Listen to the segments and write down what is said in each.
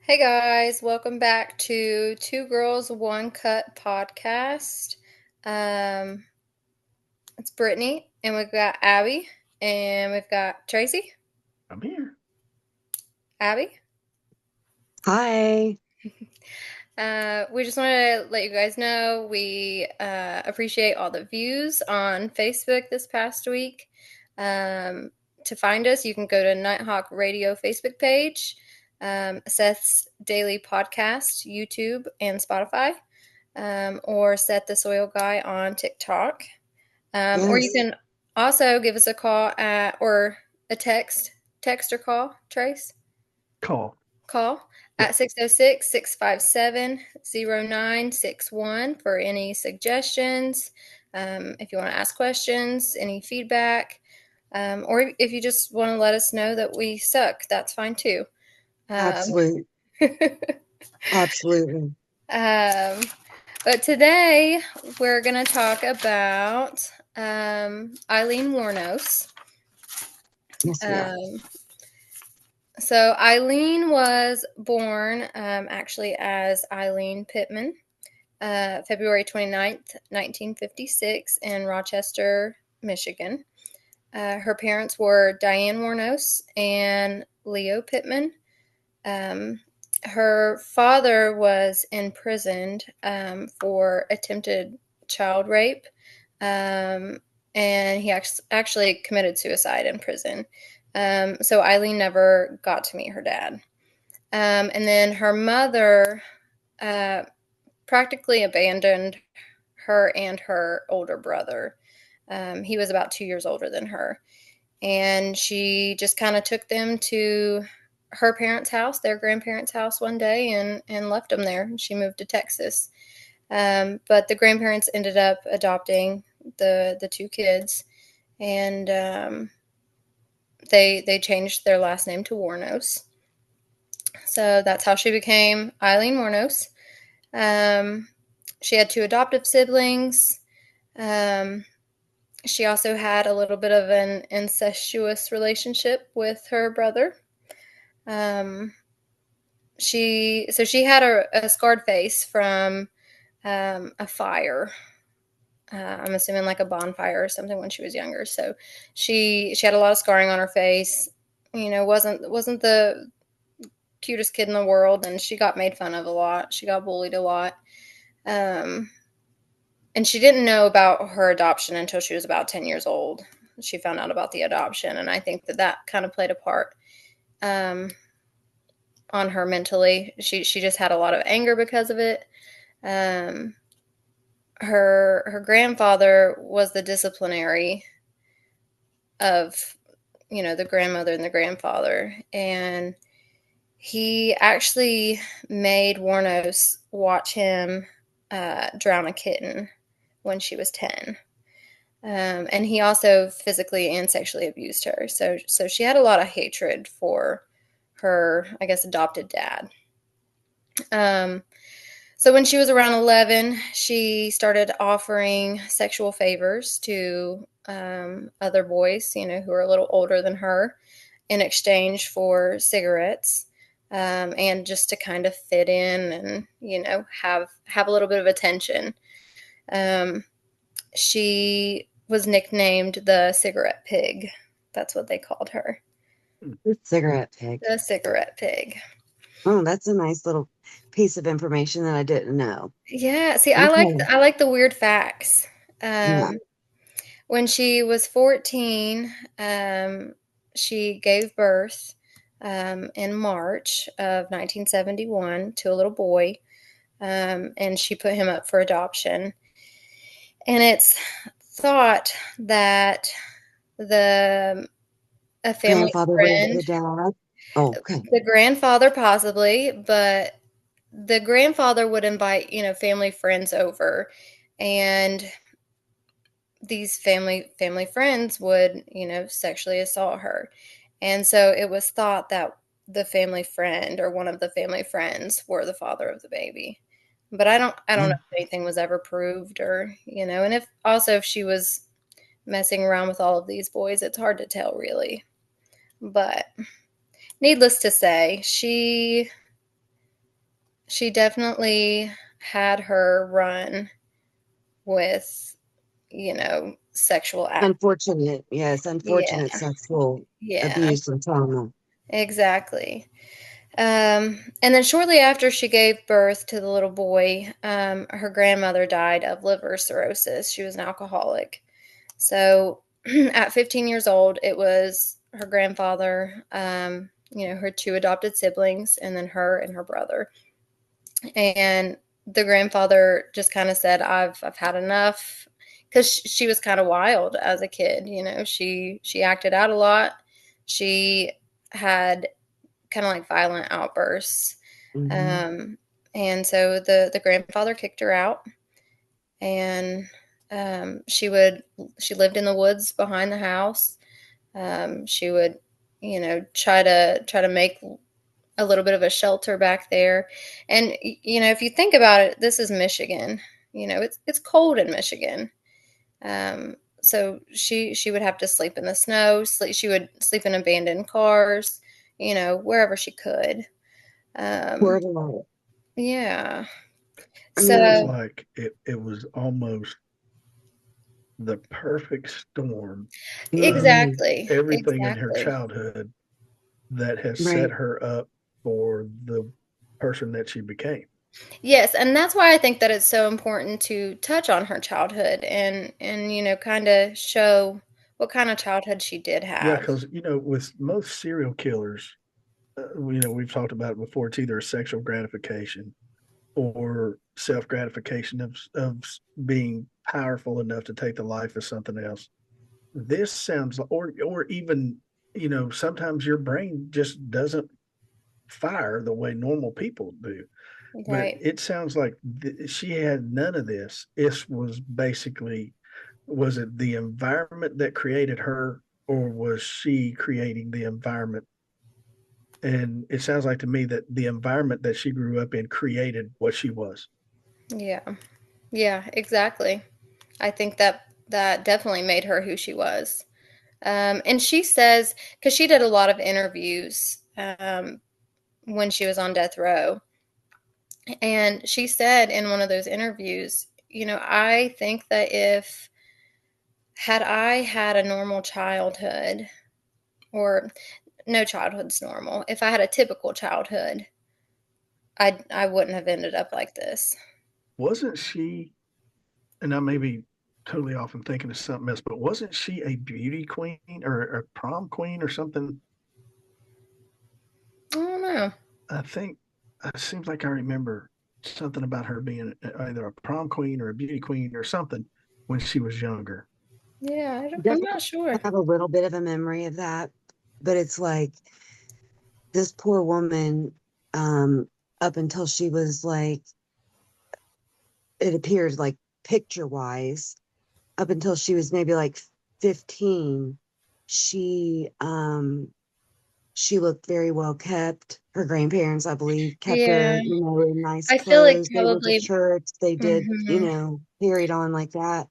Hey guys, welcome back to Two Girls One Cut podcast. Um, it's Brittany, and we've got Abby, and we've got Tracy. I'm here. Abby. Hi. We just want to let you guys know we appreciate all the views on Facebook this past week. Um, to find us, you can go to Nighthawk Radio Facebook page, Seth's Daily Podcast, YouTube, and Spotify. Or Set the Soil Guy on TikTok. Or you Yes. can also give us a call or a text or call, Trace. Call. Call Yep. at 606-657-0961 for any suggestions, if you want to ask questions, any feedback, or if you just want to let us know that we suck, that's fine too. Um, Absolutely. Absolutely. um, But today we're going to talk about Eileen Wuornos. Yes, we are. Um, so Eileen was born actually as Eileen Pittman, February 29th, 1956 in Rochester, Michigan. Her parents were Diane Wuornos and Leo Pittman. Um, Her father was imprisoned for attempted child rape, um, and he actually committed suicide in prison. So Eileen never got to meet her dad. And then her mother uh, practically abandoned her and her older brother. He was about 2 years older than her. And she just kind of took them to her parents' house, their grandparents' house one day, and left them there. She moved to Texas. But the grandparents ended up adopting the two kids, and they changed their last name to Wuornos. So that's how she became Eileen Wuornos. Um, she had two adoptive siblings. Um, she also had a little bit of an incestuous relationship with her brother. Um, she had a scarred face from a fire. I'm assuming like a bonfire or something when she was younger. So she had a lot of scarring on her face. You know, wasn't the cutest kid in the world, and she got made fun of a lot. She got bullied a lot. Um, and she didn't know about her adoption until she was about 10 years old. She found out about the adoption, and I think that kind of played a part um, on her mentally. She just had a lot of anger because of it. Um, her grandfather was the disciplinary of the grandmother and the grandfather, and he actually made Wuornos watch him drown a kitten when she was 10. And he also physically and sexually abused her. So she had a lot of hatred for her, I guess, adopted dad. Um, so when she was around 11, she started offering sexual favors to other boys, who are a little older than her, in exchange for cigarettes, and just to kind of fit in and have a little bit of attention. Um, she was nicknamed the Cigarette Pig. That's what they called her, The cigarette pig. the Cigarette Pig. Oh, that's a nice little piece of information that I didn't know. Yeah, see, Okay. I like the weird facts. Yeah. Um, when she was 14, she gave birth in March of 1971 to a little boy, and she put him up for adoption. And it's thought that the a family Grandfather was friend, the dad. Oh, okay. the grandfather possibly, but the grandfather would invite, family friends over, and these family friends would, sexually assault her. And so it was thought that the family friend or one of the family friends were the father of the baby. But I don't know Mm. if anything was ever proved, or, and if she was messing around with all of these boys, it's hard to tell really. But needless to say, she she definitely had her run with, sexual act. Unfortunate, yes, Yeah, unfortunate sexual yeah, abuse and trauma. exactly. And then shortly after she gave birth to the little boy, her grandmother died of liver cirrhosis. She was an alcoholic. So at 15 years old, it was her grandfather, her two adopted siblings, and then her and her brother. And the grandfather just kind of said, I've had enough, because she was kind of wild as a kid. She acted out a lot. She had kind of like violent outbursts. Hmm. Um, and so the grandfather kicked her out, and she lived in the woods behind the house. She would, try to make a little bit of a shelter back there. And if you think about it, this is Michigan. It's cold in Michigan. So she would have to sleep in the snow. She would sleep in abandoned cars. Wherever she could. Um, Poor little. yeah. I mean, Sounds So like it was almost the perfect storm of mhm, exactly, everything in her exactly. childhood that has set right. her up for the person that she became. Yes, and that's why I think that it's so important to touch on her childhood and kind of show what kind of childhood she did Yeah, have. because with most serial killers, we've talked about it before. It's either a sexual gratification or self gratification of being powerful enough to take the life of something else. This sounds, or even sometimes your brain just doesn't fire the way normal people do. But Right. it sounds like she had none of this. This was basically, was it the environment that created her, or was she creating the environment? And it sounds like to me that the environment that she grew up in created what she was. Yeah. Yeah, exactly. I think that definitely made her who she was. And she says, because she did a lot of interviews when she was on death row, and she said in one of those interviews, I think that if had I had a normal childhood, or no childhood's normal, if I had a typical childhood, I wouldn't have ended up like this. Wasn't she, and I may be totally off and thinking of something else, but wasn't she a beauty queen or a prom queen or something? I don't know. I think it seems like I remember something about her being either a prom queen or a beauty queen or something when she was younger. Yeah, I'm Definitely not sure. have a little bit of a memory of that, but it's like this poor woman, um, up until she was like, it appears like picture wise, up until she was maybe like 15, she she looked very well kept. Her grandparents, I believe, kept Yeah, her, in nice I feel like clothes. They went to probably. church. They did, Mhm. carried on like that.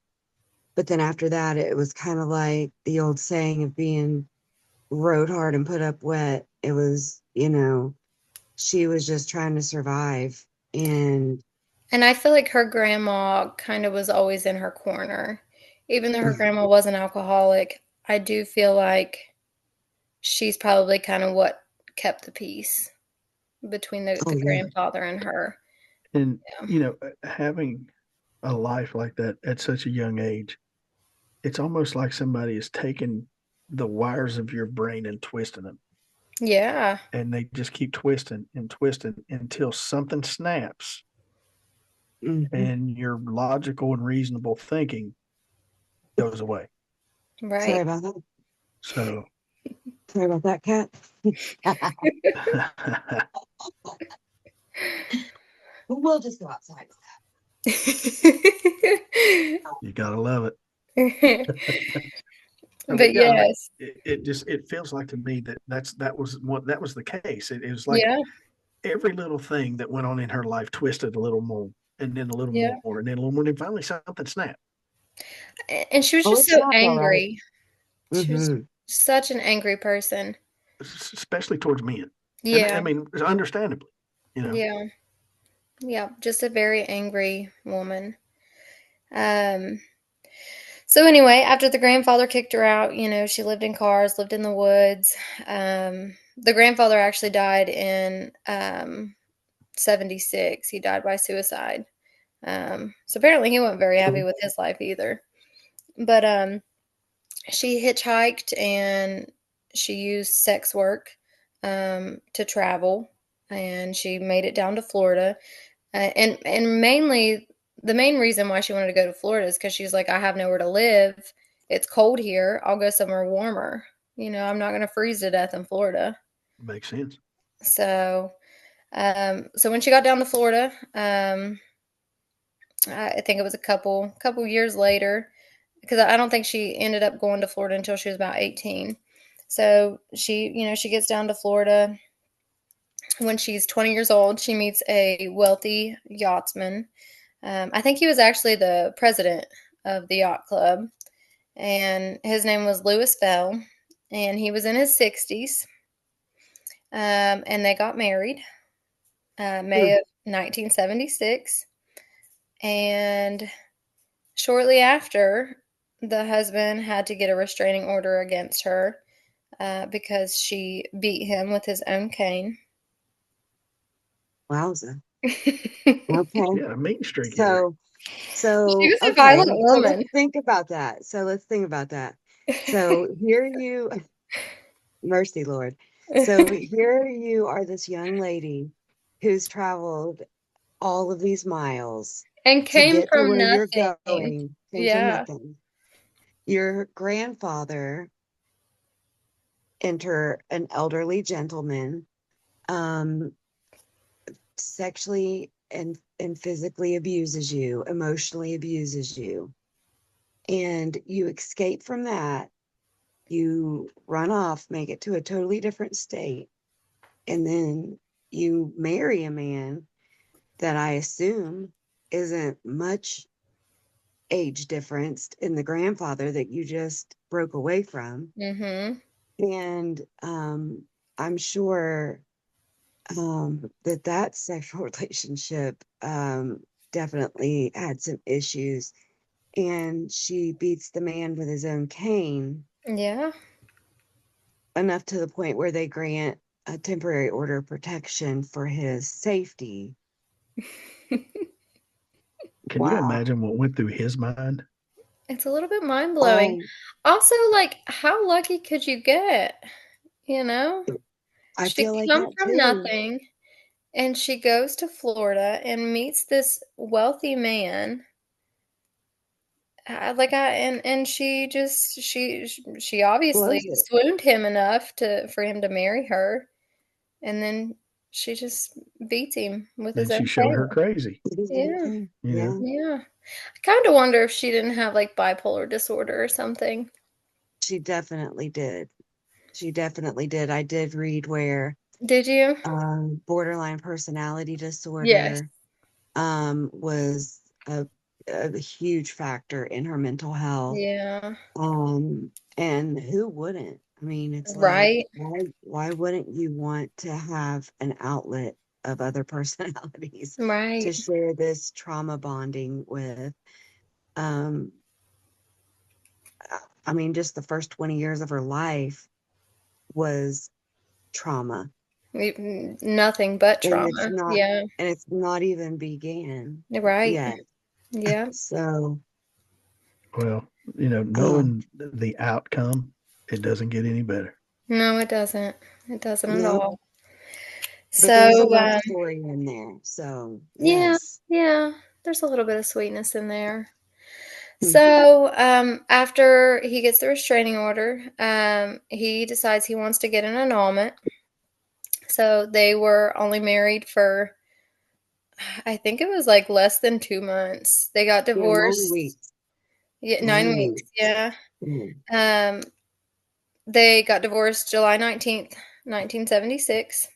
But then after that, it was kind of like the old saying of being rode hard and put up wet. It was, she was just trying to survive. And And I feel like her grandma kind of was always in her corner. Even though her grandma was an alcoholic, I do feel like she's probably kind of what kept the peace between the oh yeah, grandfather and her. And, Yeah. having a life like that at such a young age, it's almost like somebody is taking the wires of your brain and twisting them. Yeah. And they just keep twisting and twisting until something snaps hmm. and your logical and reasonable thinking goes away. Sorry Right. about that. So, Sorry about that, cat. We'll just go outside. you gotta love it. But But yeah, I mean, yes. it feels like to me that that was the case. It was like Yeah. every little thing that went on in her life twisted a little more, and then a little Yeah. more, and then a little more, and then finally something snapped. And she was Oh, just it's so not all right. angry. She was Mm-hmm. such an angry person. Especially towards men, and I Yeah. mean, understandably, you know. Yeah. Yeah, just a very angry woman. Um, so anyway, after the grandfather kicked her out, she lived in cars, lived in the woods. The grandfather actually died in 76. He died by suicide. So apparently he wasn't very happy with his life either. But she hitchhiked and she used sex work to travel, and she made it down to Florida. And mainly the main reason why she wanted to go to Florida is because she's like, I have nowhere to live. It's cold here. I'll go somewhere warmer. I'm not going to freeze to death in Florida. Makes sense. So, so when she got down to Florida, I think it was a couple years later, because I don't think she ended up going to Florida until she was about 18. So she gets down to Florida. When she's 20 years old, she meets a wealthy yachtsman. I think he was actually the president of the yacht club, and his name was Louis Bell, and he was in his 60s. And they got married May of 1976. And shortly after, the husband had to get a restraining order against her because she beat him with his own cane. Wowza. She Okay. Yeah, a mean streak in her. So, so, was a okay. violent So let's woman. think about that. So here you, mercy, Lord. So here you are, this young lady who's traveled all of these miles And to came get to from where you're nothing. going, came from Yeah. nothing. Your grandfather, enter an elderly gentleman, um, sexually and physically abuses you, emotionally abuses you, and you escape from that. You run off, make it to a totally different state, and then you marry a man that I assume isn't much age difference in the grandfather that you just broke away from. Mm-hmm. And I'm sure that sexual relationship definitely had some issues. And she beats the man with his own cane Yeah. enough to the point where they grant a temporary order of protection for his safety. Can you Wow. imagine what went through his mind? It's a little bit mind-blowing. Oh, Also, like, how lucky could you get? You know? I She feel like come that from too. nothing, and she goes to Florida and meets this wealthy man. And she obviously Blows it. swooned him enough to for him to marry her, and then she just beats him with Then his she own showed her cane. crazy, It is Yeah, okay. you know? Yeah. yeah. I kind of wonder if she didn't have like bipolar disorder or something. She definitely did. She definitely did. I did read where Did you? borderline personality Yes. disorder was a huge factor in her mental health. Yeah. And who wouldn't? I mean, it's like, Right. why wouldn't you want to have an outlet of other personalities to Right. share this trauma bonding with? Um, I mean, just the first 20 years of her life was trauma, Nothing but and it's trauma. not, Yeah. and it's not even began Right. yet. Yeah. So, Well, oh, knowing the outcome, it doesn't get any better. No, it doesn't. It doesn't at no, all. but there's a So, love story in there. So, yeah, yes. yeah, there's a little bit of sweetness in there. Hmm. So, after he gets the restraining order, he decides he wants to get an annulment. So they were only married for, I think it was like less than 2 months. They got Yeah, 9 divorced. weeks. Yeah, 9 weeks. 9 weeks. Yeah. Mm. Um, they got divorced July 19th, 1976.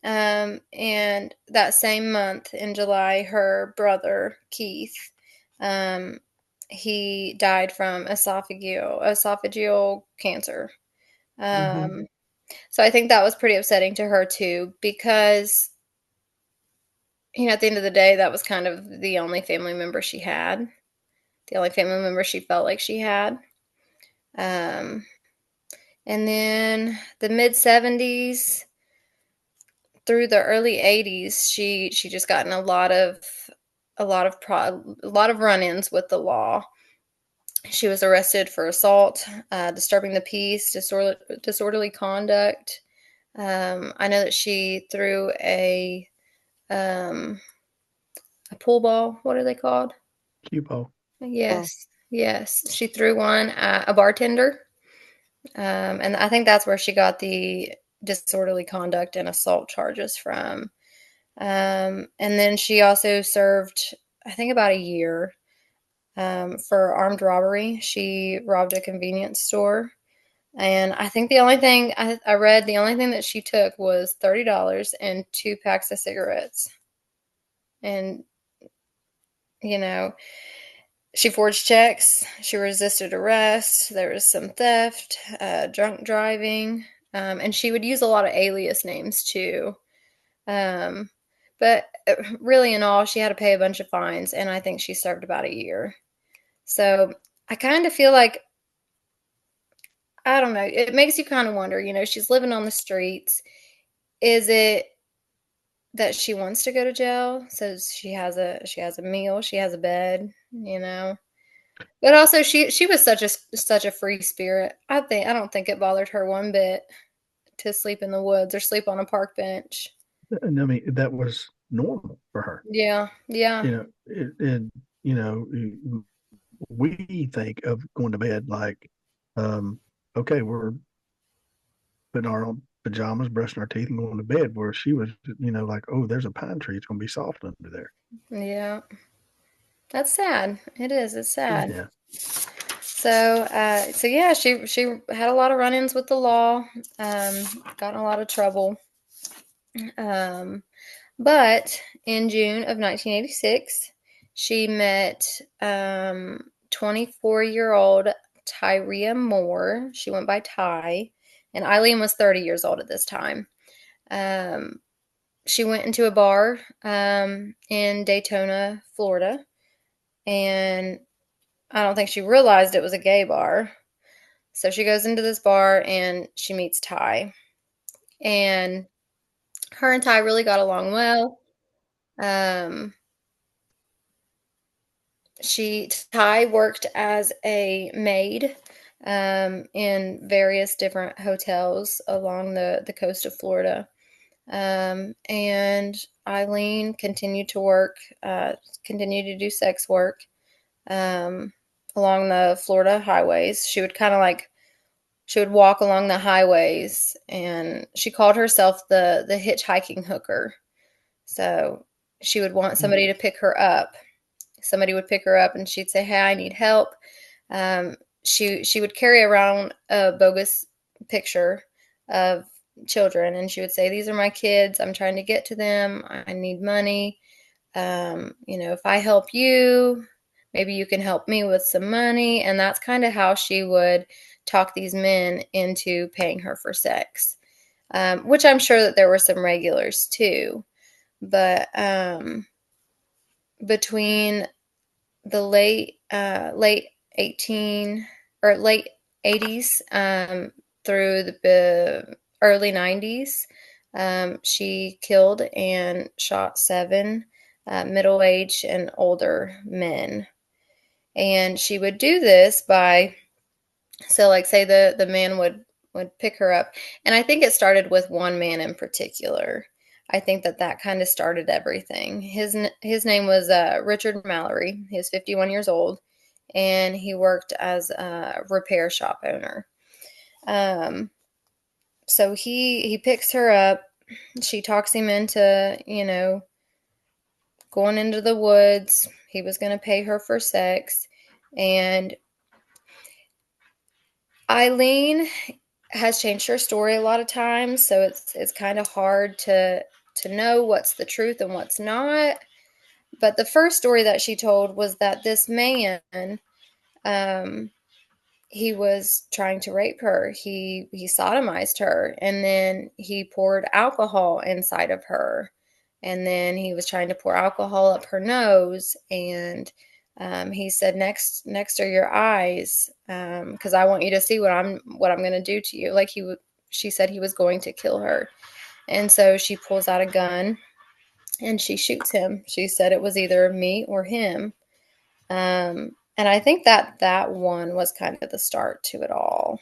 And that same month in July, her brother Keith, um, he died from esophageal cancer. Hmm. Um, so I think that was pretty upsetting to her too, because at the end of the day, that was kind of the only family member she had, the only family member she felt like she had. Um, and then the mid 70s through the early 80s, she just got in a lot of run-ins with the law. She was arrested for assault, disturbing the peace, disorderly conduct. I know that she threw um, a pool ball. What are they called? Cue ball. Well, Yes, yes. She threw one at a bartender, and I think that's where she got the disorderly conduct and assault charges from. And then she also served, I think, about a year for armed robbery. She robbed a convenience store. And I think the only thing I read, the only thing that she took was $30 and 2 packs of cigarettes. And, you know, she forged checks. She resisted arrest. There was some theft, drunk driving. And she would use a lot of alias names too. Um, but really, in all, she had to pay a bunch of fines. And I think she served about a year. So I kind of feel like, I don't know, it makes you kind of wonder, she's living on the streets. Is it that she wants to go to jail? So she has a meal, she has a bed. But also she was such a free spirit. I don't think it bothered her one bit to sleep in the woods or sleep on a park bench. And I mean, that was normal for her. Yeah, yeah, And we think of going to bed like, um, okay, we're putting our own pajamas, brushing our teeth, and going to bed. Where she was, like, oh, there's a pine tree; it's going to be soft under there. yeah. That's sad. It is. It's sad. Yeah. So yeah, she had a lot of run-ins with the law, got in a lot of trouble. Um, but in June of 1986, she met 24-year-old Tyria Moore. She went by Ty, and Eileen was 30 years old at this time. Um, she went into a bar in Daytona, Florida, and I don't think she realized it was a gay bar. So she goes into this bar and she meets Ty. And her and Ty really got along well. Um, Ty worked as a maid in various different hotels along the coast of Florida. And Eileen continued to work, continued to do sex work um, along the Florida highways. She would walk along the highways, and she called herself the hitchhiking hooker. So she would want somebody to pick her up. Somebody would pick her up, and she'd say, "Hey, I need help." She would carry around a bogus picture of children, and she would say, "These are my kids. I'm trying to get to them. I need money. If I help you, maybe you can help me with some money." And that's kind of how she would talk these men into paying her for sex, which I'm sure that there were some regulars too. But between the late 18 or late 80s through the early 90s, she killed and shot 7 middle-aged and older men. And she would do this by, so like say the man would pick her up, and I think it started with one man in particular. I think that kind of started everything. His name was Richard Mallory. He was 51 years old, and he worked as a repair shop owner. So he picks her up. She talks him into going into the woods. He was going to pay her for sex, and Eileen has changed her story a lot of times, so it's kind of hard to know what's the truth and what's not. But the first story that she told was that this man, he was trying to rape her. He sodomized her, and then he poured alcohol inside of her and then he was trying to pour alcohol up her nose, and he said, next are your eyes, because I want you to see what I'm going to do to you. Like she said he was going to kill her. And so she pulls out a gun and she shoots him. She said it was either me or him. And I think that one was kind of the start to it all.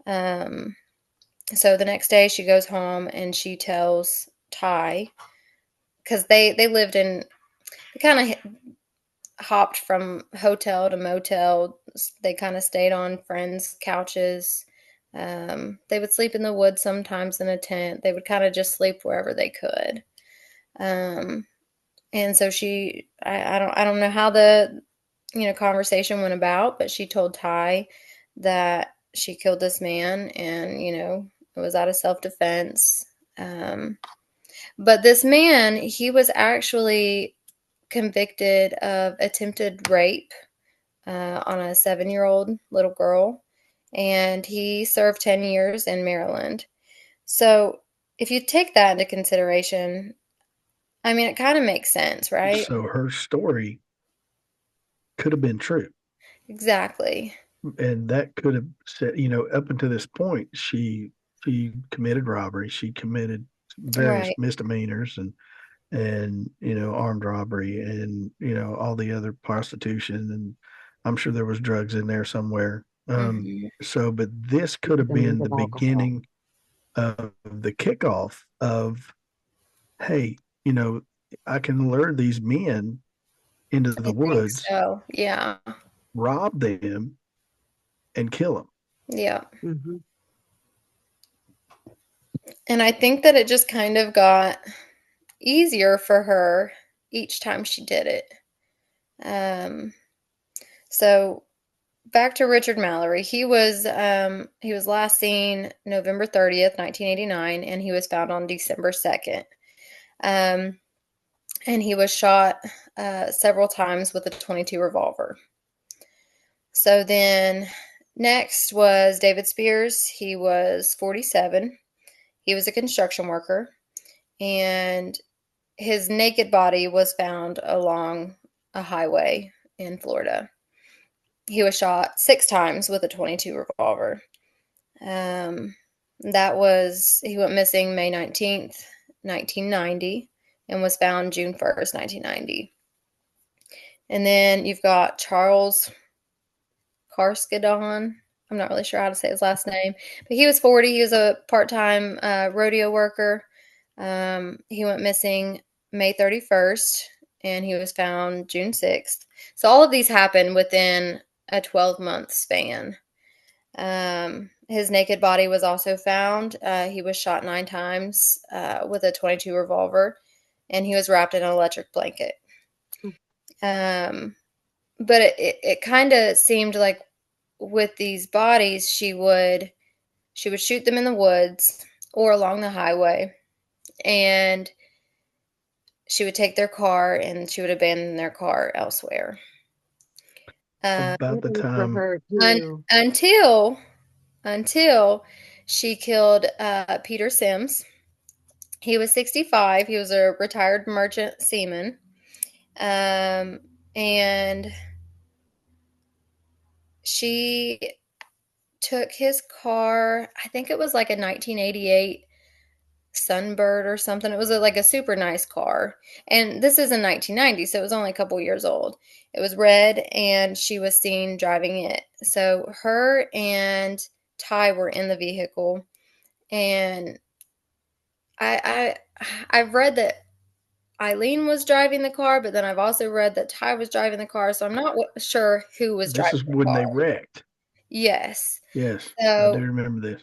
So the next day she goes home and she tells Ty, because they lived in, they kind of hopped from hotel to motel. They kind of stayed on friends' couches. They would sleep in the woods, sometimes in a tent. They would kind of just sleep wherever they could. And so I don't know how the conversation went about, but she told Ty that she killed this man, and it was out of self-defense. But this man, he was actually convicted of attempted rape on a 7-year-old little girl, and he served 10 years in Maryland. So if you take that into consideration, I mean, it kind of makes sense, right? So her story could have been true. Exactly. And that could have said, up until this point, she committed robbery, she committed various Right. misdemeanors and armed robbery and all the other prostitution, and I'm sure there was drugs in there somewhere. Hmm. But this could have Vitamins been of the alcohol. beginning of the kickoff of, hey, I can lure these men into the I think woods, so. Yeah. rob them, and kill them. Yeah. Hmm. And I think that it just kind of got easier for her each time she did it. Um, so back to Richard Mallory. He was last seen November 30th, 1989, and he was found on December 2nd. Um, and he was shot several times with a .22 revolver. So then next was David Spears. He was 47. He was a construction worker, and his naked body was found along a highway in Florida. He was shot 6 times with a .22 revolver. Um, he went missing May 19th, 1990, and was found June 1st, 1990. And then you've got Charles Carskadon. I'm not really sure how to say his last name, but he was 40. He was a part-time rodeo worker. He went missing May 31st, and he was found June 6th. So all of these happened within a 12-month span. His naked body was also found. He was shot 9 times with a .22 revolver, and he was wrapped in an electric blanket. Um, but it kind of seemed like with these bodies, she would shoot them in the woods or along the highway, and she would take their car and she would abandon their car elsewhere. About the For time her Un- too. until until she killed Peter Sims. He was 65. He was a retired merchant seaman. Um, and she took his car. I think it was like a 1988 Sunbird or something. It was like a super nice car. And this is in 1990, so it was only a couple years old. It was red, and she was seen driving it. So her and Ty were in the vehicle, and I've read that Eileen was driving the car, but then I've also read that Ty was driving the car, so I'm not sure who was this driving is the when car. they wrecked. Yes. Yes, I do So remember this.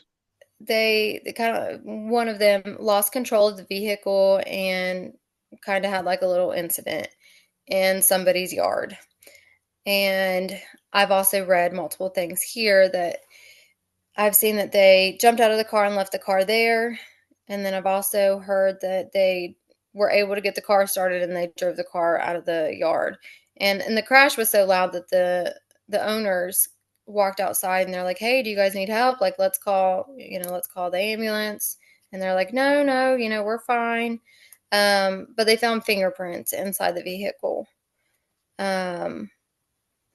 they kind of, one of them lost control of the vehicle and kind of had like a little incident in somebody's yard. And I've also read multiple things here that I've seen that they jumped out of the car and left the car there. And then I've also heard that they were able to get the car started and they drove the car out of the yard. And the crash was so loud that the owners walked outside and they're like, "Hey, do you guys need help? Like, let's call the ambulance." And they're like, "No, no, we're fine." But they found fingerprints inside the vehicle. So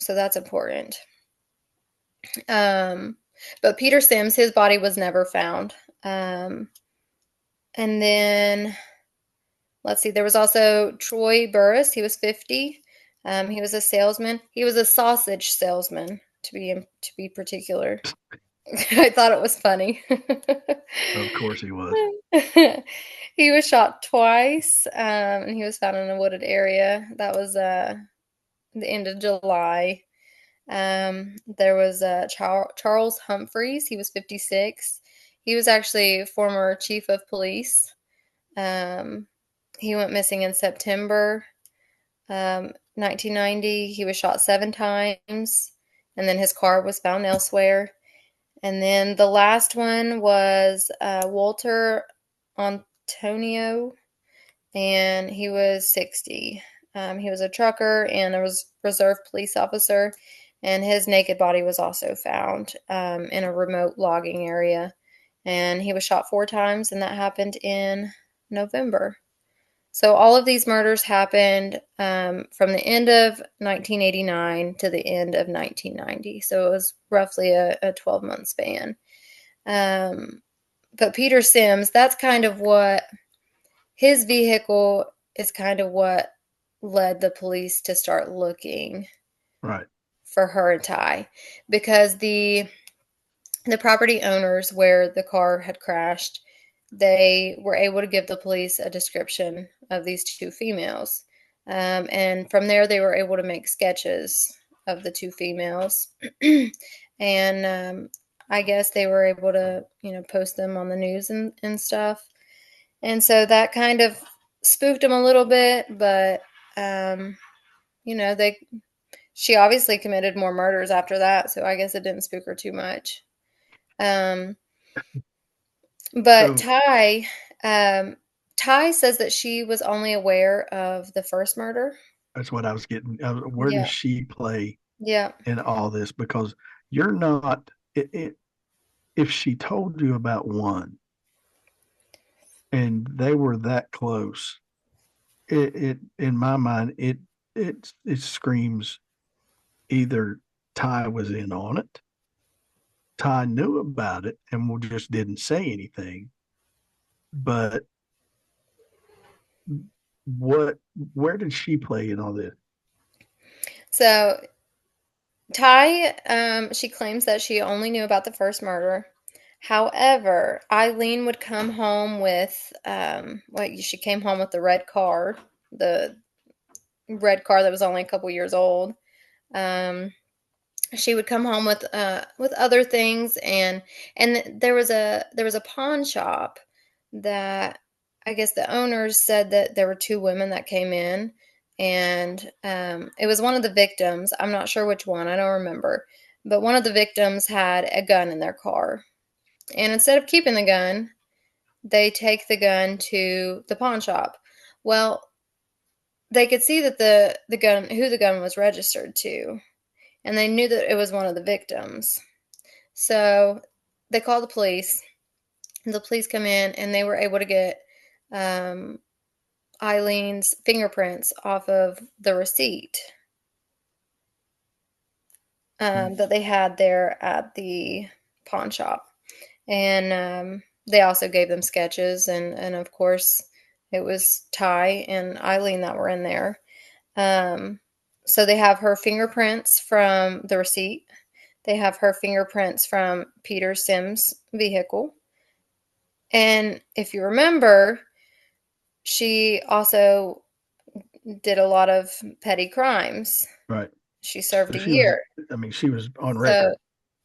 that's important. But Peter Sims, his body was never found. And then let's see, there was also Troy Burris. He was 50. He was a salesman. He was a sausage salesman, to be particular. I thought it was funny. Of course he was. He was shot twice, and he was found in a wooded area. That was the end of July. There was Charles Humphreys. He was 56. He was actually former chief of police. He went missing in September 1990. He was shot 7 times, and then his car was found elsewhere. And then the last one was Walter Antonio, and he was 60. He was a trucker and a reserve police officer, and his naked body was also found in a remote logging area. And he was shot 4 times, and that happened in November. So all of these murders happened from the end of 1989 to the end of 1990. So it was roughly a 12-month span. But Peter Sims, that's kind of what his vehicle is kind of what led the police to start looking Right. for her and Ty, because the property owners where the car had crashed, they were able to give the police a description of these 2 females. And from there, they were able to make sketches of the 2 females. And I guess they were able to, post them on the news and stuff. And so that kind of spooked them a little bit, but, she obviously committed more murders after that, so I guess it didn't spook her too much. But Ty says that she was only aware of the first murder. That's what I was getting. Where does she play in all this? Because you're not, if she told you about one and they were that close, it in my mind, it screams either Ty was in on it, Ty knew about it and just didn't say anything. But where did she play in all this? So Ty, she claims that she only knew about the first murder. However, Eileen would come home with, she came home with the red car that was only a couple years old. She would come home with other things, and there was a pawn shop that I guess the owners said that there were 2 women that came in, and it was one of the victims. I'm not sure which one. I don't remember. But one of the victims had a gun in their car. And instead of keeping the gun, they take the gun to the pawn shop. Well, they could see that who the gun was registered to, and they knew that it was one of the victims. So they called the police. The police come in, and they were able to get Eileen's fingerprints off of the receipt that they had there at the pawn shop. And they also gave them sketches, and of course, it was Ty and Eileen that were in there. So they have her fingerprints from the receipt. They have her fingerprints from Peter Sims' vehicle. And if you remember, she also did a lot of petty crimes. Right. She served a year. She was on record.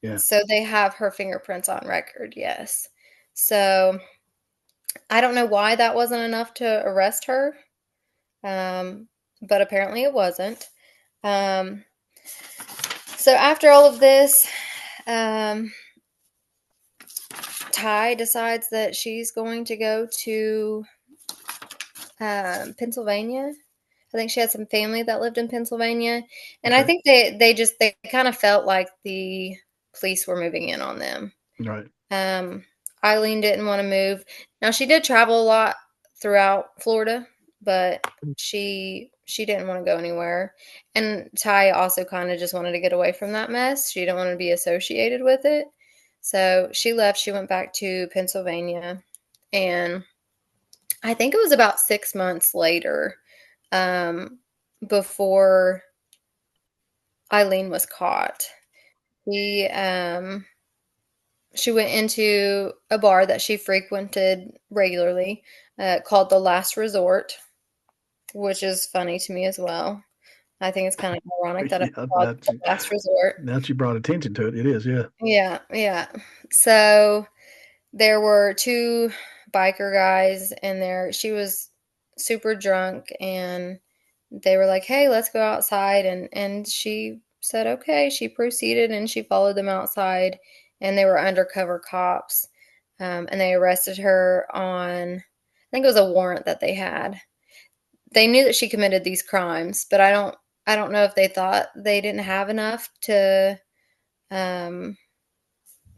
Yeah. So they have her fingerprints on record, yes. So I don't know why that wasn't enough to arrest her, but apparently it wasn't. So after all of this, Ty decides that she's going to go to Pennsylvania. I think she had some family that lived in Pennsylvania, and I think they kind of felt like the police were moving in on them. Right. Eileen didn't want to move. Now, she did travel a lot throughout Florida, but she didn't want to go anywhere. And Ty also kind of just wanted to get away from that mess. She didn't want to be associated with it. So she left. She went back to Pennsylvania. And I think it was about 6 months later, um, before Eileen was caught. She she went into a bar that she frequented regularly, called The Last Resort, which is funny to me as well. I think it's kind of ironic that it's Yeah, called The Last Resort. now that you brought attention to it, it is, yeah. Yeah, yeah. So there were two biker guys in there. She was super drunk, and they were like, "Hey, let's go outside." And she said, "Okay." She proceeded, and she followed them outside, and they were undercover cops. And they arrested her on, I think it was a warrant that they had. They knew that she committed these crimes, but I don't know if they thought they didn't have enough um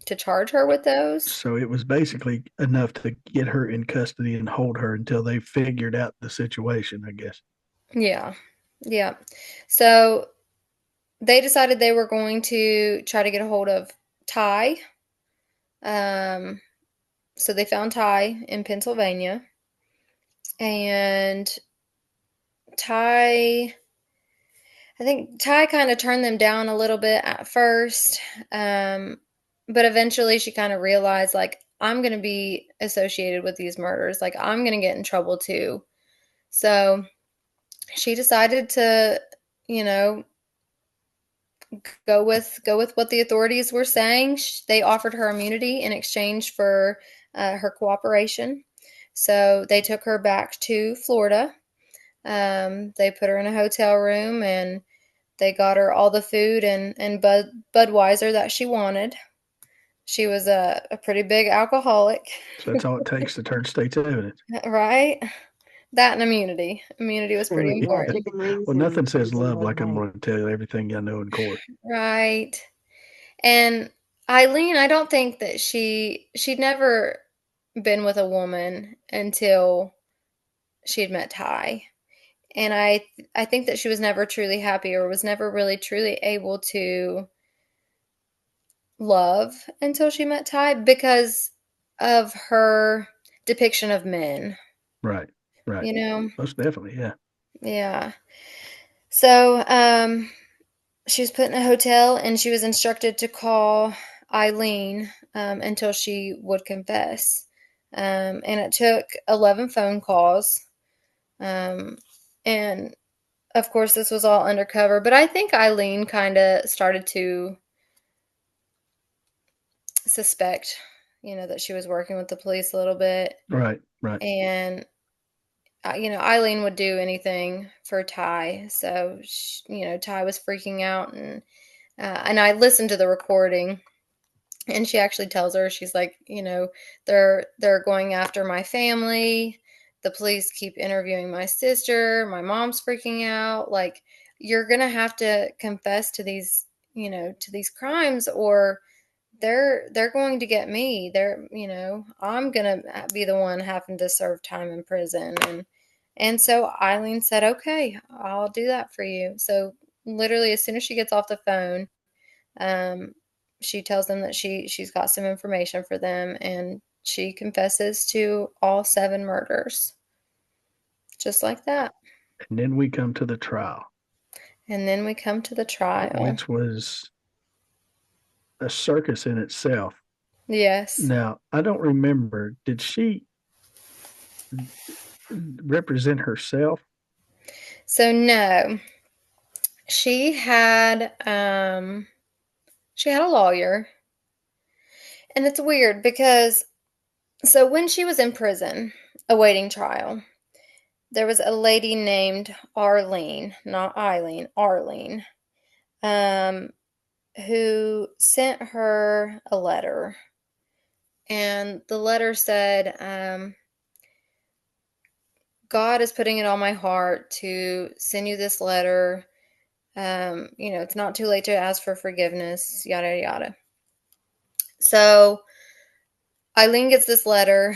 to charge her with those. So it was basically enough to get her in custody and hold her until they figured out the situation, I guess. Yeah. Yeah. So they decided they were going to try to get a hold of Ty. Um, so they found Ty in Pennsylvania, and Ty, I think Ty kind of turned them down a little bit at first, but eventually she kind of realized, like, I'm going to be associated with these murders. Like, I'm going to get in trouble too. So she decided to, you know, go with what the authorities were saying. They offered her immunity in exchange for her cooperation. So they took her back to Florida. They put her in a hotel room, and they got her all the food and Budweiser that she wanted. She was a pretty big alcoholic, So that's all it takes to turn state's evidence. right? That and immunity. Immunity was pretty Yeah, important. chicken wings Well, nothing and says crimson love Bud like I'm Light. going to tell you everything I know in court. Right. And Eileen, I don't think that she'd never been with a woman until she'd met Ty. And I think that she was never truly happy, or was never really truly able to love until she met Ty, because of her depiction of men, Right, right. you know? Most definitely, yeah. Yeah. So, she was put in a hotel, and she was instructed to call Eileen until she would confess. And it took 11 phone calls. Um, and of course, this was all undercover, but I think Eileen kind of started to suspect, that she was working with the police a little bit. Right, right. And, Eileen would do anything for Ty. So, Ty was freaking out. And I listened to the recording. And she actually tells her, she's like, they're going after my family. The police keep interviewing my sister. My mom's freaking out. Like, you're gonna have to confess to these, to these crimes, or they're going to get me. I'm gonna be the one having to serve time in prison. And so Eileen said, okay, I'll do that for you. So literally, as soon as she gets off the phone, um, she tells them that she's got some information for them, and she confesses to all 7 murders, just like that. And then we come to the trial, And then we come to the trial. which was a circus in itself. Yes. Now, I don't remember, did she represent herself? So no, she had a lawyer, and it's weird because so when she was in prison awaiting trial, there was a lady named Arlene, not Eileen, Arlene, um, who sent her a letter. And the letter said, God is putting it on my heart to send you this letter. It's not too late to ask for forgiveness, yada, yada. So Eileen gets this letter,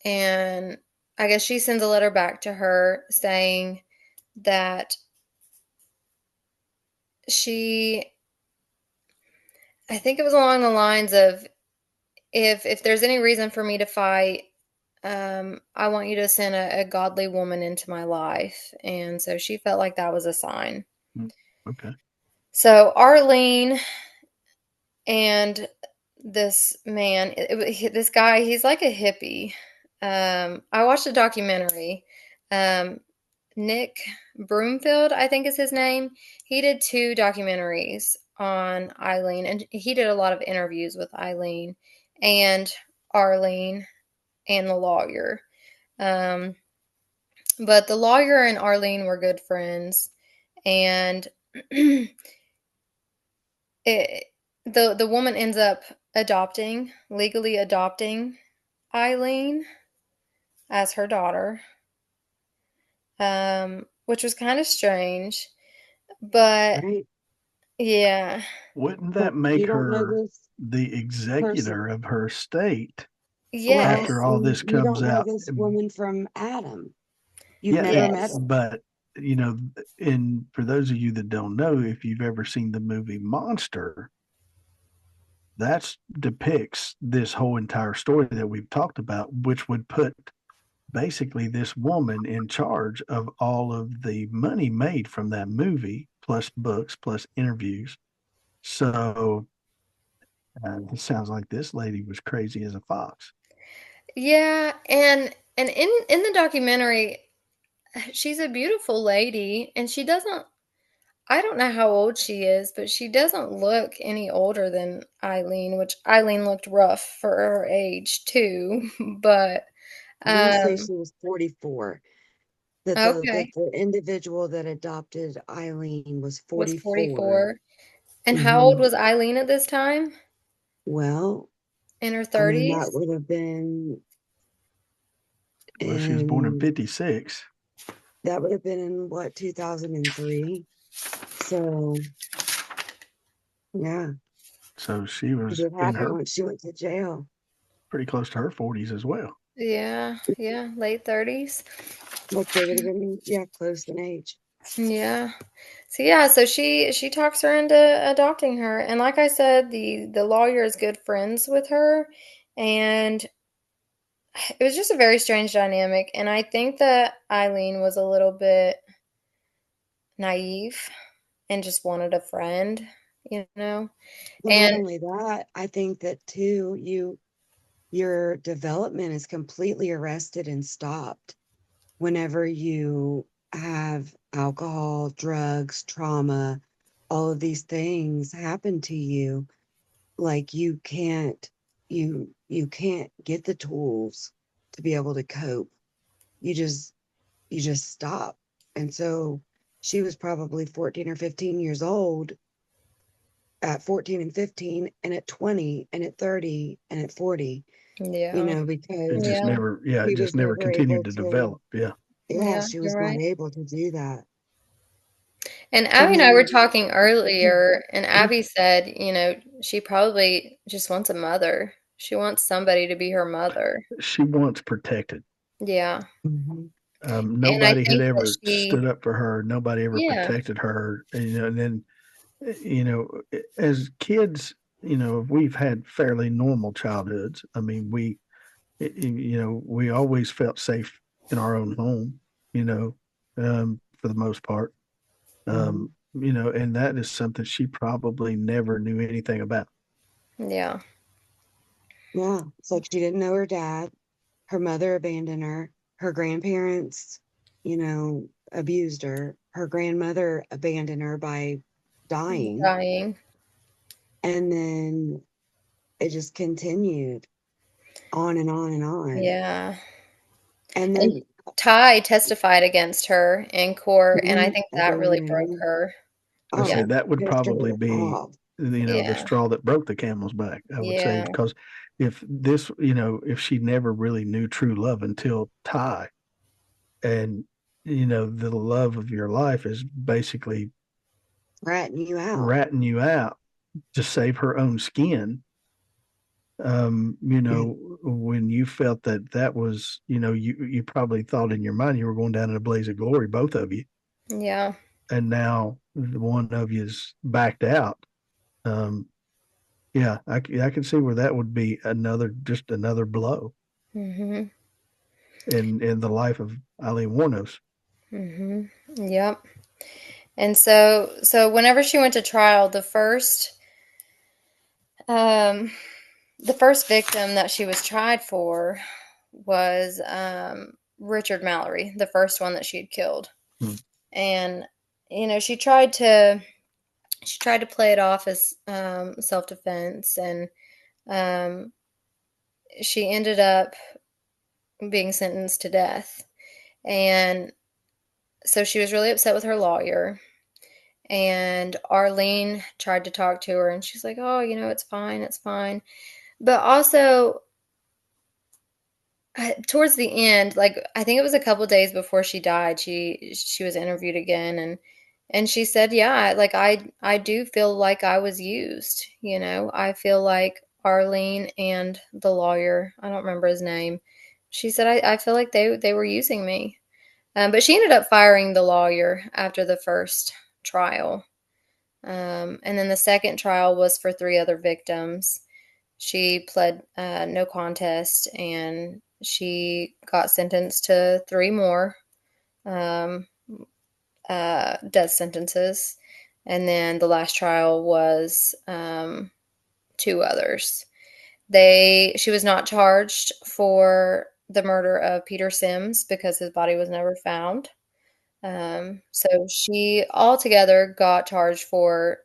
and I guess she sends a letter back to her saying that she, I think it was along the lines of, if there's any reason for me to fight, I want you to send a godly woman into my life. And so she felt like that was a sign. Mm, okay. So Arlene and this man, this guy, he's like a hippie. I watched a documentary. Um, Nick Broomfield, I think is his name. He did two documentaries on Eileen, and he did a lot of interviews with Eileen and Arlene and the lawyer. Um, but the lawyer and Arlene were good friends, and it, the woman ends up legally adopting Eileen as her daughter, which was kind of strange, but right? yeah, Wouldn't But that make you don't know her this the person. executor of her estate Well, after yes, all and this you comes don't know out? this woman from Adam. You've Yeah, never met yes, her. but you know, and for those of you that don't know, if you've ever seen the movie Monster, that depicts this whole entire story that we've talked about, which would put basically this woman in charge of all of the money made from that movie, plus books, plus interviews. So it sounds like this lady was crazy as a fox. yeah, and in the documentary, she's a beautiful lady, and she doesn't. I don't know how old she is, but she doesn't look any older than Eileen, which Eileen looked rough for her age too. But I want to say um, she was 44. That okay, the individual that adopted Eileen was was 44. 44. And how old Hmm. was Eileen at this time? Well, In her I mean, that 30s? would have been Well, she was born in in 56. what, 2003? So, yeah, So she was it in happened her when she went to jail. pretty close to her 40s as well. Yeah, yeah, late 30s. Like they would have been, yeah, close in age. Yeah. So yeah, so she talks her into adopting her. And like I said, the lawyer is good friends with her, and it was just a very strange dynamic. And I think that Eileen was a little bit naive and just wanted a friend, you know? Well, not And only that, I think that too, your development is completely arrested and stopped whenever you have alcohol, drugs, trauma, all of these things happen to you. Like you can't get the tools to be able to cope. You just you just stop. And so she was probably 14 or 15 years old at 14 and 15 and at 20 and at 30 and at 40, yeah, It because just yeah, never, yeah, it she just was never never able continued to to, develop. Yeah. yeah, yeah, she you're was not right. able to do that. And Abby And and I were then, talking earlier, and Abby said, she probably just wants a mother. She wants somebody to be her mother. She once protected. Yeah. mhm, And I Nobody had think that ever stood up for her. Nobody ever yeah, protected her. And then, as kids, we've had fairly normal childhoods. I mean, we always felt safe in our own home, for the most part. mhm. And that is something she probably never knew anything about. yeah, Yeah, it's like she didn't know her dad. Her mother abandoned her. Her grandparents, abused her. Her grandmother abandoned her by dying. dying. And then it just continued on and on and on. Yeah. And And then, Ty testified against her in court, and I mhm, think I that really broke remember. her. I say Yeah, Oh, that would pissed probably her be, off. the yeah, straw that broke the camel's back. I would say yeah, because if she never really knew true love until Ty, and the love of your life is basically Ratting you out. ratting you out to save her own skin, Yeah. when you felt that that was, you probably thought in your mind you were going down in a blaze of glory, both of you, Yeah. and now the one of you's backed out. Um, yeah, I can see where that would be just another blow Mhm. in the life of Eileen Warnos. Mhm. Yep. And so whenever she went to trial, um the first victim that she was tried for was Richard Mallory, the first one that she had killed. Hmm. And she tried to play it off as self-defense, and um she ended up being sentenced to death. And so she was really upset with her lawyer. And Arlene tried to talk to her, and she's like, "Oh, it's fine, it's fine." But also, towards the end, like I think it was a couple days before she died, she was interviewed again, and she said, "Yeah, like I do feel like I was used. I feel like Arlene and the lawyer, I don't remember his name. She said I feel like they were using me." But she ended up firing the lawyer after the first trial. And then the second trial was for three other victims. She pled no contest, and she got sentenced to three more um, death sentences. And then the last trial was two others. She was not charged for the murder of Peter Sims because his body was never found. So she altogether got charged for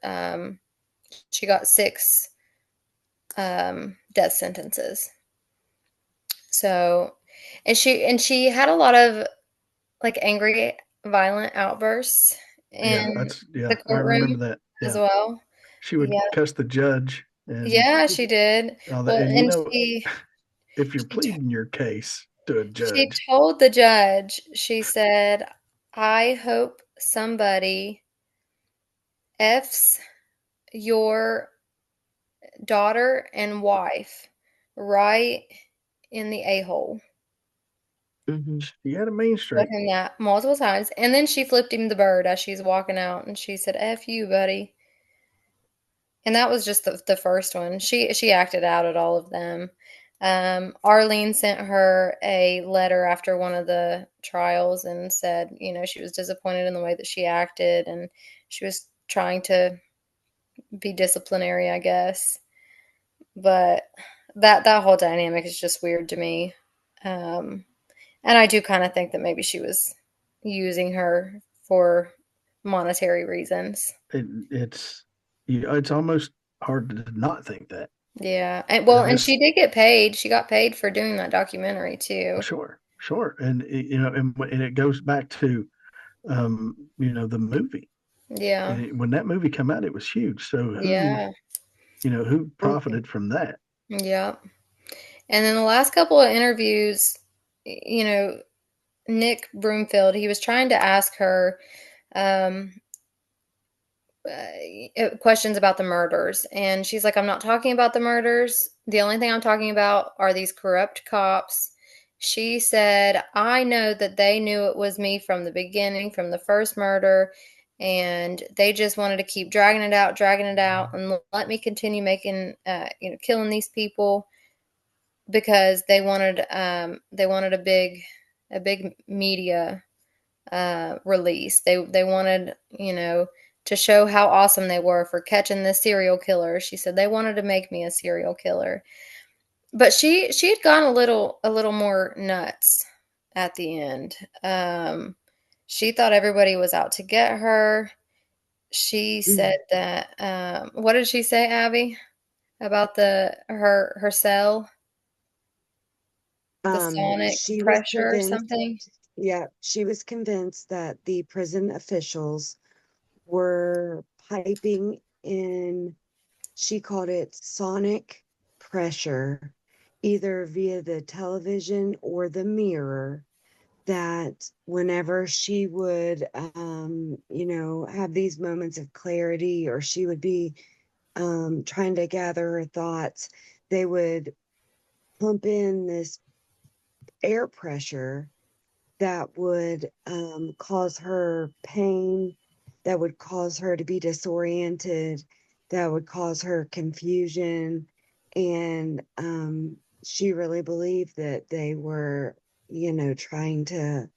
she got six death sentences. So, and she had a lot of like angry, violent outbursts Yeah, in that's the yeah, I remember courtroom that. as Yeah, well. she would Yeah, cuss the judge and yeah, she did. all that. Well, And and if you're she pleading your case to a she judge, told the judge, she said, "I hope somebody f's your daughter and wife right in the a-hole." Hmm. she had a mean Told streak. him that multiple times, and then she flipped him the bird as she's walking out, and she said, "F you, buddy." And that was just the first one. She acted out at all of them. Arlene sent her a letter after one of the trials and said, she was disappointed in the way that she acted, and she was trying to be disciplinary, I guess. But that whole dynamic is just weird to me. Um, and I do kind of think that maybe she was using her for monetary reasons. It's almost hard to not think that. Yeah. And This she did get paid. She got paid for doing that documentary too. Sure, sure, and and it goes back to the movie. Yeah. And when that movie came out, it was huge. So Yeah. who Okay. profited from that? Yeah. And then the last couple of interviews, Nick Broomfield, he was trying to ask her um, questions about the murders. And she's like, "I'm not talking about the murders. The only thing I'm talking about are these corrupt cops." She said, "I know that they knew it was me from the beginning, from the first murder, and they just wanted to keep dragging it out, and let me continue making, killing these people because they wanted a big media release. They wanted, to show how awesome they were for catching this serial killer." She said they wanted to make me a serial killer. But she had gone a little more nuts at the end. She thought everybody was out to get her. She said that what did she say, Abby? About her cell, the sonic She was pressure or convinced, something? yeah, she was convinced that the prison officials were piping in, she called it sonic pressure, either via the television or the mirror, that whenever she would, have these moments of clarity, or she would be trying to gather her thoughts, they would pump in this air pressure that would cause her pain, that would cause her to be disoriented, that would cause her confusion. And she really believed that they were, trying to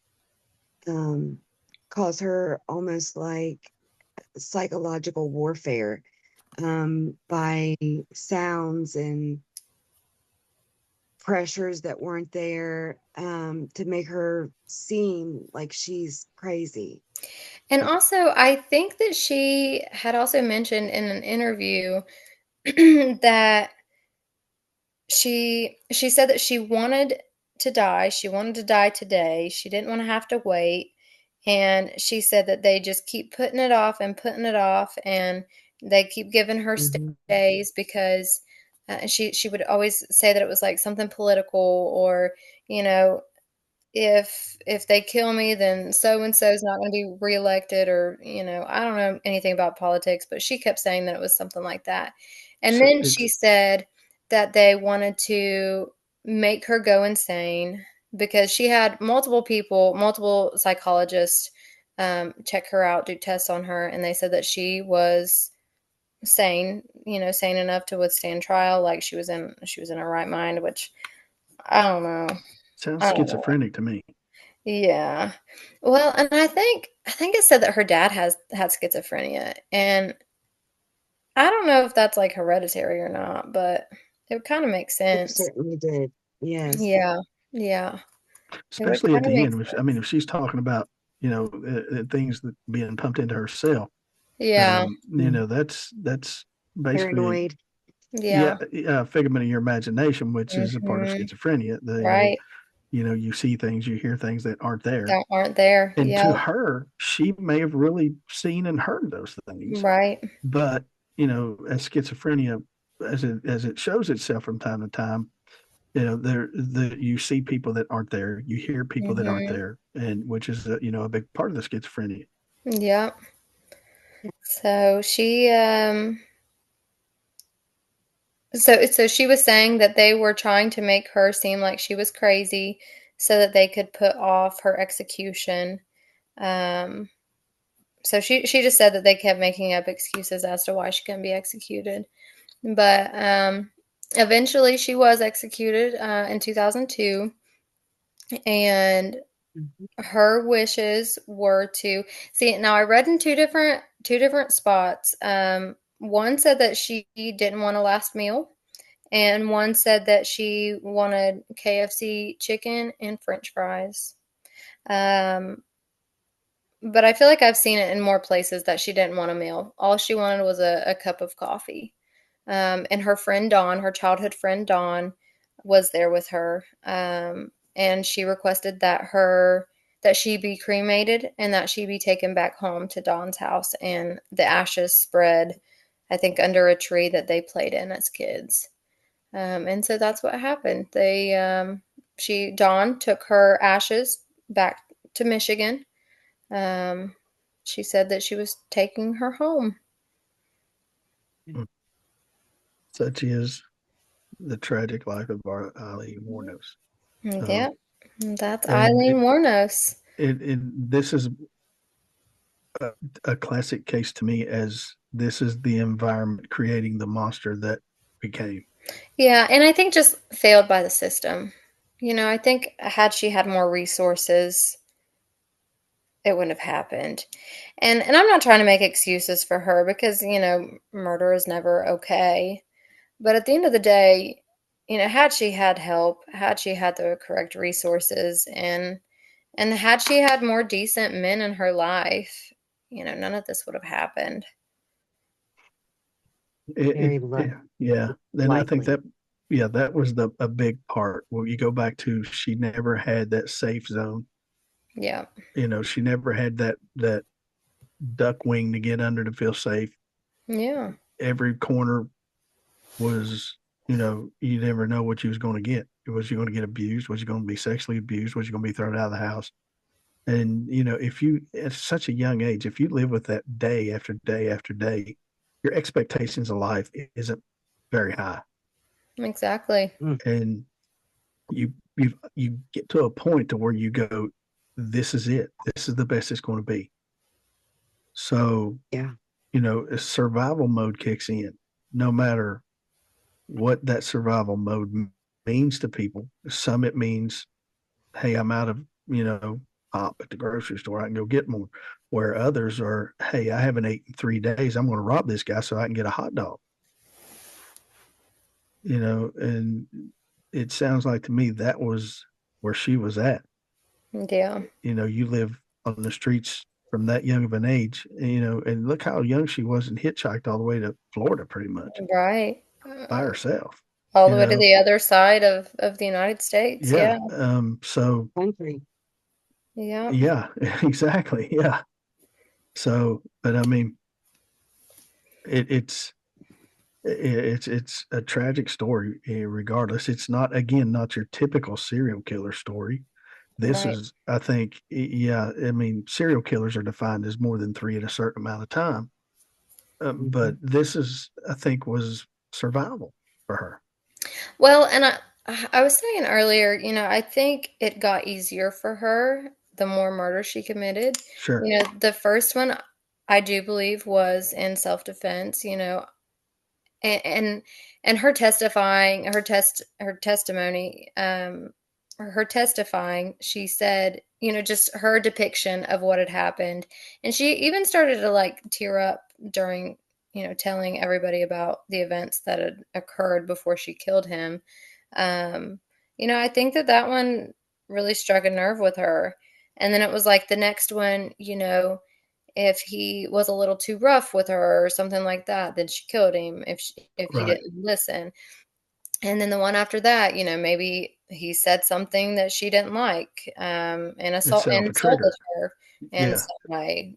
um, cause her almost like psychological warfare by sounds and pressures that weren't there to make her seem like she's crazy. And also, I think that she had also mentioned in an interview that she said that she wanted to die. She wanted to die today. She didn't want to have to wait. And she said that they just keep putting it off and putting it off, and they keep giving her Hmm. days because she would always say that it was like something political, or you know if they kill me, then so and so is not going to be reelected, or I don't know anything about politics, but she kept saying that it was something like that. And So then she it's said that they wanted to make her go insane because she had multiple psychologists check her out, do tests on her, and they said that she was sane, sane enough to withstand trial, like she was in her right mind, which I don't know. sounds I don't know. schizophrenic to me. Yeah. Well, and I think it said that her dad has had schizophrenia, and I don't know if that's like hereditary or not, but it kind of makes It sense. certainly did. Yes. Yeah. Yeah. It would Especially at kind of the make end. I mean, sense. if she's talking about, things that being pumped into her cell, Yeah. Mm. that's basically, Paranoid. yeah, Yeah. a figment of your imagination, which is a part of Mhm. schizophrenia. Right. You see things, you hear things that aren't there. That aren't there. And Yeah. to her, she may have really seen and heard those things, Right. but as schizophrenia, as it shows itself from time to time, you see people that aren't there, you hear people that aren't Mhm. there, and which is a big part of the schizophrenia. Yeah. So she was saying that they were trying to make her seem like she was crazy so that they could put off her execution. Um, so she just said that they kept making up excuses as to why she couldn't be executed. But eventually she was executed in 2002, and Mhm. her wishes were to see. Now I read in two different spots. One said that she didn't want a last meal, and one said that she wanted KFC chicken and French fries. Um, but I feel like I've seen it in more places that she didn't want a meal. All she wanted was a cup of coffee. And her friend Dawn, her childhood friend Dawn, was there with her. And she requested that she be cremated and that she be taken back home to Dawn's house, and the ashes spread, I think, under a tree that they played in as kids. And so that's what happened. Dawn took her ashes back to Michigan. Um, she said that she was taking her home. Mm. Such is the tragic life of our Eileen Wuornos. Yep, that's And Eileen Wuornos. this is a, a classic case to me, as this is the environment creating the monster that became. Yeah, and I think just failed by the system. I think had she had more resources, it wouldn't have happened. And I'm not trying to make excuses for her because, murder is never okay. But at the end of the day, had she had help, had she had the correct resources, and had she had more decent men in her life, none of this would have happened. Very Yeah. And I think likely. that, yeah, that was a big part. Well, you go back to, she never had that safe zone. Yeah. She never had that duck wing to get under to feel safe. Yeah. Every corner was, you never know what you was going to get. Was you going to get abused? Was you going to be sexually abused? Was you going to be thrown out of the house? And if you, at such a young age, if you live with that day after day after day, your expectations of life isn't very high. Exactly. And you get to a point to where you go, this is it. This is the best it's going to be. So, Yeah. a survival mode kicks in, no matter what that survival mode means to people. Some it means, hey, I'm out of, pop at the grocery store. I can go get more. Where others are, hey, I haven't eaten 3 days. I'm going to rob this guy so I can get a hot dog. And it sounds like to me that was where she was at. Yeah. You live on the streets from that young of an age, and look how young she was and hitchhiked all the way to Florida pretty much Right. by herself, All you the way to know? the other side of the United States. Yeah. Yeah. So Country. Yeah. yeah, exactly. Yeah. So, but I mean, it's it's a tragic story, regardless. It's not, again, not your typical serial killer story. This Right. is, I think, yeah, I mean, serial killers are defined as more than three at a certain amount of time. But Mhm. this is, I think, was survival for her. Well, and I was saying earlier, I think it got easier for her the more murder she committed. Sure. The first one I do believe was in self-defense, and and her testifying, her testimony, or her testifying, she said, just her depiction of what had happened, and she even started to like tear up during, telling everybody about the events that had occurred before she killed him. um I think that one really struck a nerve with her. And then it was like the next one, if he was a little too rough with her or something like that, then she killed him if he Right. didn't listen. And then the one after that, maybe he said something that she didn't like, and Itself a insulted trigger. her in Yeah. some way,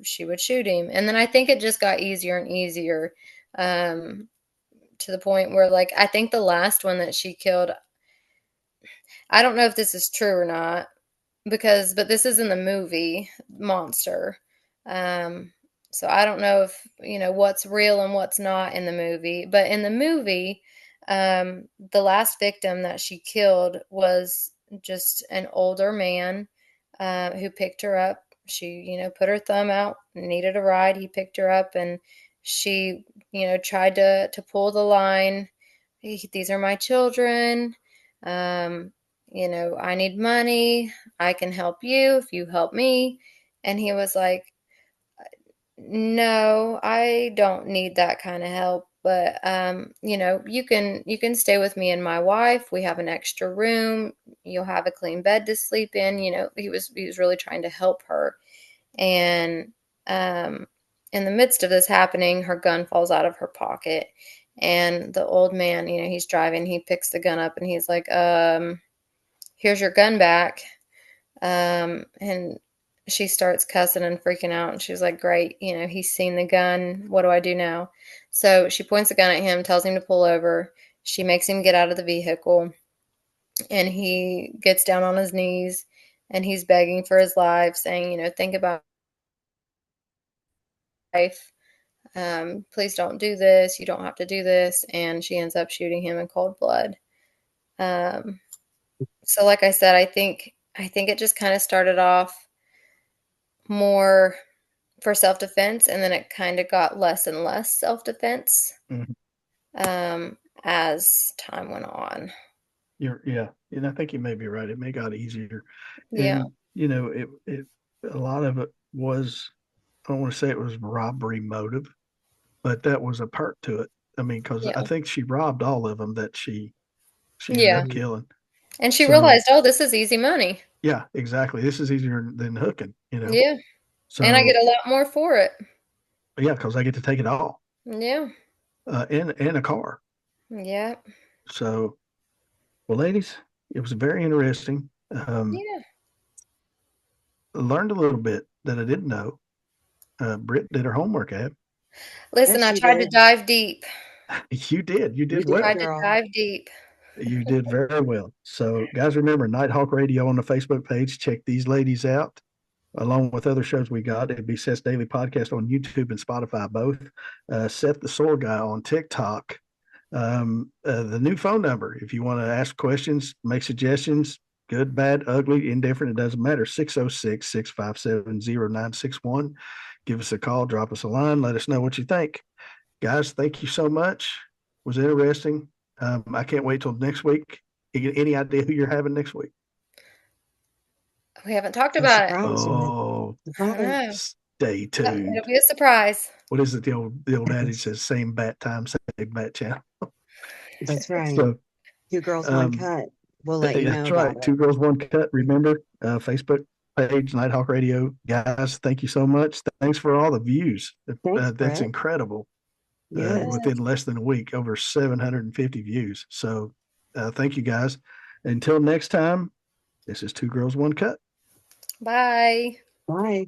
she would shoot him. And then I think it just got easier and easier, to the point where, like, I think the last one that she killed, I don't know if this is true or not, but this is in the movie Monster. Um, so I don't know if, what's real and what's not in the movie. But in the movie, the last victim that she killed was just an older man, who picked her up. She, put her thumb out, needed a ride. He picked her up, and she, tried to pull the line. These are my children. Um, I need money. I can help you if you help me. And he was like, no, I don't need that kind of help. But you can stay with me and my wife. We have an extra room. You'll have a clean bed to sleep in. He was really trying to help her. And um, in the midst of this happening, her gun falls out of her pocket. And the old man, he's driving, he picks the gun up and he's like, here's your gun back. And she starts cussing and freaking out. And she's like, great, he's seen the gun. What do I do now? So she points the gun at him, tells him to pull over. She makes him get out of the vehicle. And he gets down on his knees and he's begging for his life, saying, think about life. Please don't do this. You don't have to do this. And she ends up shooting him in cold blood. Um, so like I said, I think it just kind of started off more for self-defense, and then it kind of got less and less self-defense, Mhm. as time went on. Yeah. And I think you may be right. It may got easier. Yeah. And, it a lot of it was, I don't want to say it was robbery motive, but that was a part to it. I mean, because I Yeah. think she robbed all of them that she ended Yeah. up Mhm. killing. And she So realized, oh, this is easy money. yeah, exactly. This is easier than hooking. Yeah. And I get So a lot more for it. yeah, because I get to take it all, Yeah. and a car. Yeah. So, well, ladies, it was very interesting. Yeah. Learned a little bit that I didn't know. Britt did her homework, Ab. Listen, Yes, I she tried to did. dive deep. You did. You You did did, well. Tried to girl. dive deep. You did very well. So, guys, remember Nighthawk Radio on the Facebook page. Check these ladies out, along with other shows we got. It'd be Seth's Daily Podcast on YouTube and Spotify, both. Seth the Soul Guy on TikTok. The new phone number, if you want to ask questions, make suggestions, good, bad, ugly, indifferent, it doesn't matter. 606-657-0961. Give us a call, drop us a line, let us know what you think. Guys, thank you so much. It was interesting. I can't wait till next week. Any idea who you're having next week? We haven't talked A about it. surprise with Oh, the I don't father. know. stay tuned. It'll be a surprise. What is it? The old adage says, same bat time, same bat channel. That's right. So, 2 girls, 1 cut. We'll let you know that's right. about 2 it. girls, 1 cut. Remember, Facebook page, Nighthawk Radio. Guys, thank you so much. Thanks for all the views. Thanks, That's Brett. incredible. Yes. Within less than a week, over 750 views. So thank you guys. Until next time, this is 2 girls, 1 cut. Bye. Bye.